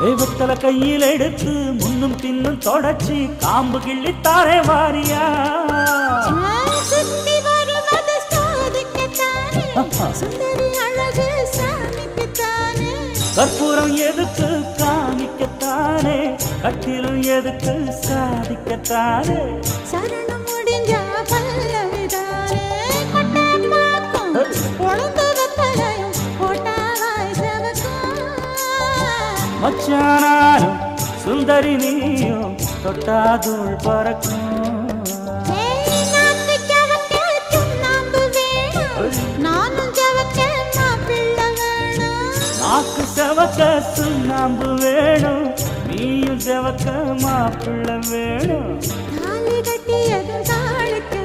தெய்வத்தல கையில் எடுத்து முன்னும் பின்னும் தொடச்சி காம்பு கிள்ளித்தாரே வாரியா சுத்தி வருவது சாதிக்கத்தானே சுந்தரி அழகு சாமிக்குத்தானே கற்பூரம் எதுக்கு காமிக்கத்தானே கட்டிலும் எதுக்கு சாதிக்கத்தானே சரணம் முடிஞ்சா பல்லவிதானே கொட்டாப்பாக்கும் பொழுது வெத்தலையும் போட்டாவாய் செவக்கும் மச்சானாலும் சுந்தரி நீயும் தொட்டாதூள் பறக்கும் நாக்கு செவக்க சுண்ணாம்பு வேணும் நீயும் செவக்க மாப்பிள்ள வேணும் தாலி கட்டியதும் தாளுக்கு